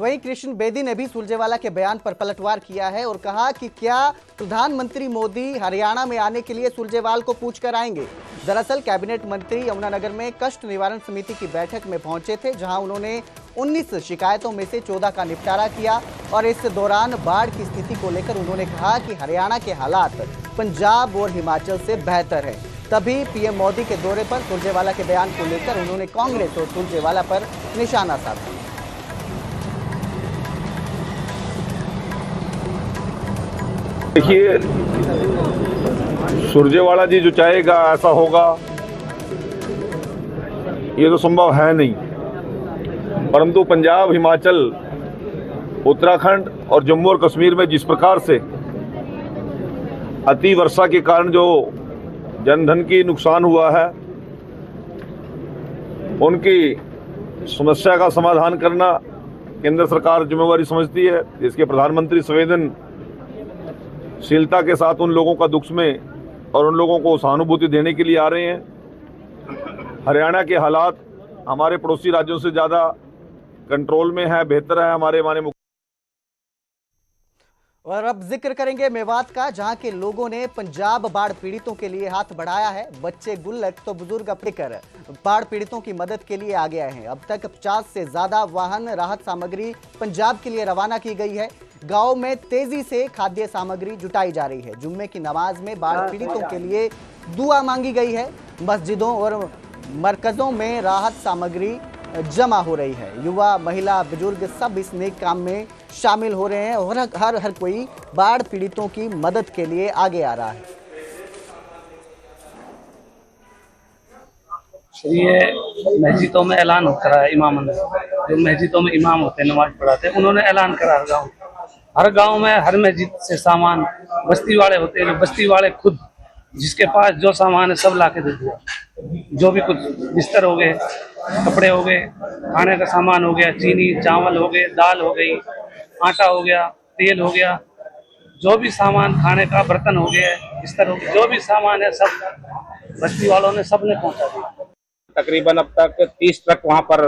तो वहीं कृष्ण बेदी ने भी सुरजेवाला के बयान पर पलटवार किया है और कहा कि क्या प्रधानमंत्री मोदी हरियाणा में आने के लिए सुरजेवाला को पूछ कर आएंगे। दरअसल कैबिनेट मंत्री यमुनानगर में कष्ट निवारण समिति की बैठक में पहुंचे थे, जहां उन्होंने 19 शिकायतों में से 14 का निपटारा किया और इस दौरान बाढ़ की स्थिति को लेकर उन्होंने कहा कि हरियाणा के हालात पंजाब और हिमाचल से बेहतर है। तभी पीएम मोदी के दौरे पर सुरजेवाला के बयान को लेकर उन्होंने कांग्रेस और सुरजेवाला पर निशाना साधा। देखिए, सुरजेवाला जी जो चाहेगा ऐसा होगा, ये तो संभव है नहीं। परंतु पंजाब, हिमाचल, उत्तराखंड और जम्मू और कश्मीर में जिस प्रकार से अति वर्षा के कारण जो जनधन की नुकसान हुआ है, उनकी समस्या का समाधान करना केंद्र सरकार जिम्मेवारी समझती है। इसके प्रधानमंत्री संवेदनशीलता के साथ उन लोगों का दुख में और उन लोगों को सहानुभूति देने के लिए आ रहे हैं। हरियाणा के हालात हमारे पड़ोसी राज्यों से ज़्यादा कंट्रोल में है, बेहतर है। हमारे माननीय और अब जिक्र करेंगे मेवात का, जहां के लोगों ने पंजाब बाढ़ पीड़ितों के लिए हाथ बढ़ाया है। बच्चे गुल्लक तो बुजुर्ग अपने कर बाढ़ पीड़ितों की मदद के लिए आगे आए हैं। अब तक 50 से ज्यादा वाहन राहत सामग्री पंजाब के लिए रवाना की गई है। गांव में तेजी से खाद्य सामग्री जुटाई जा रही है। जुम्मे की नमाज में बाढ़ पीड़ितों के लिए दुआ मांगी गई है। मस्जिदों और मरकजों में राहत सामग्री जमा हो रही है। युवा, महिला, बुजुर्ग सब इस नेक काम में शामिल हो रहे हैं और हर कोई बाढ़ पीड़ितों की मदद के लिए आगे आ रहा है। ये मस्जिदों में ऐलान होता रहा है, इमाम ने जो मस्जिदों में इमाम होते हैं, नमाज पढ़ाते हैं, उन्होंने ऐलान करा हर गांव में हर मस्जिद से सामान बस्ती वाले होते हैं, बस्ती वाले खुद जिसके पास जो सामान है सब ला के दे दिया। जो भी कुछ बिस्तर हो गए, कपड़े हो गए, खाने का सामान हो गया, चीनी चावल हो गए, दाल हो गई, आटा हो गया, तेल हो गया, जो भी सामान खाने का, बर्तन हो गया, बिस्तर हो गया, जो भी सामान है सब बस्ती वालों ने सबने पहुंचा दिया। तकरीबन अब तक 30 ट्रक वहां पर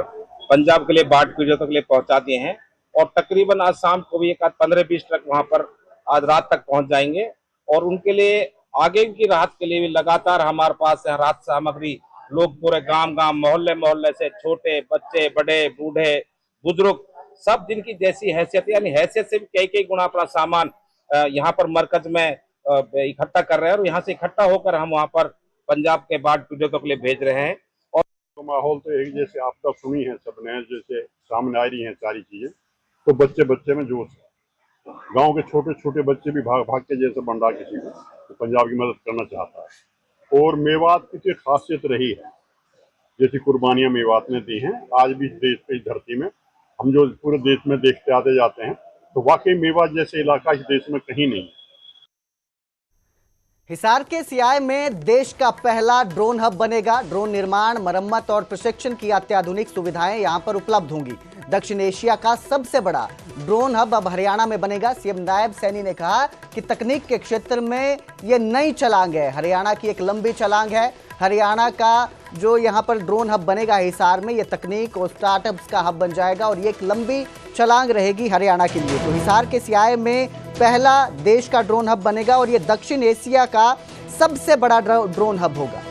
पंजाब के लिए बाढ़ पीड़ितों के लिए पहुंचा दिए हैं और तकरीबन आज शाम को भी एक 15-20 ट्रक वहां पर आज रात तक पहुंच जाएंगे और उनके लिए आगे की राहत के लिए भी लगातार हमारे पास राहत सामग्री लोग पूरे गांव मोहल्ले से छोटे बच्चे, बड़े, बूढ़े, बुजुर्ग सब जिनकी जैसी हैसियत यानी हैसियत से भी कई गुना अपना सामान यहाँ पर मरकज में इकट्ठा कर रहे हैं और यहाँ से इकट्ठा होकर हम वहाँ पर पंजाब के बाढ़ पीड़ितों के लिए भेज रहे हैं। और तो माहौल तो एक जैसे आपदा सुनी है सबने, जैसे सामने आ रही हैं सारी चीजें, तो बच्चे में जोश है। गांव के छोटे छोटे बच्चे भी भाग के जैसे बन रहा किसी को तो पंजाब की मदद करना चाहता है। और मेवात की खासियत रही है, जैसी कुर्बानियां मेवात ने दी हैं, आज भी देश की धरती में हम जो पूरे देश में देखते आते जाते हैं, तो वाकई मेवात जैसे इलाका इस देश में कहीं नहीं है। हिसार के सियाय में देश का पहला ड्रोन हब बनेगा। ड्रोन निर्माण, मरम्मत और प्रशिक्षण की अत्याधुनिक सुविधाएं यहां पर उपलब्ध होंगी। दक्षिण एशिया का सबसे बड़ा ड्रोन हब अब हरियाणा में बनेगा। सीएम नायब सैनी ने कहा कि तकनीक के क्षेत्र में यह नई छलांग है, हरियाणा की एक लंबी छलांग है। हरियाणा का जो यहाँ पर ड्रोन हब बनेगा हिसार में, ये तकनीक और स्टार्टअप्स का हब बन जाएगा और ये एक लंबी छलांग रहेगी हरियाणा के लिए। तो हिसार के सियाय में पहला देश का ड्रोन हब बनेगा और ये दक्षिण एशिया का सबसे बड़ा ड्रोन हब होगा।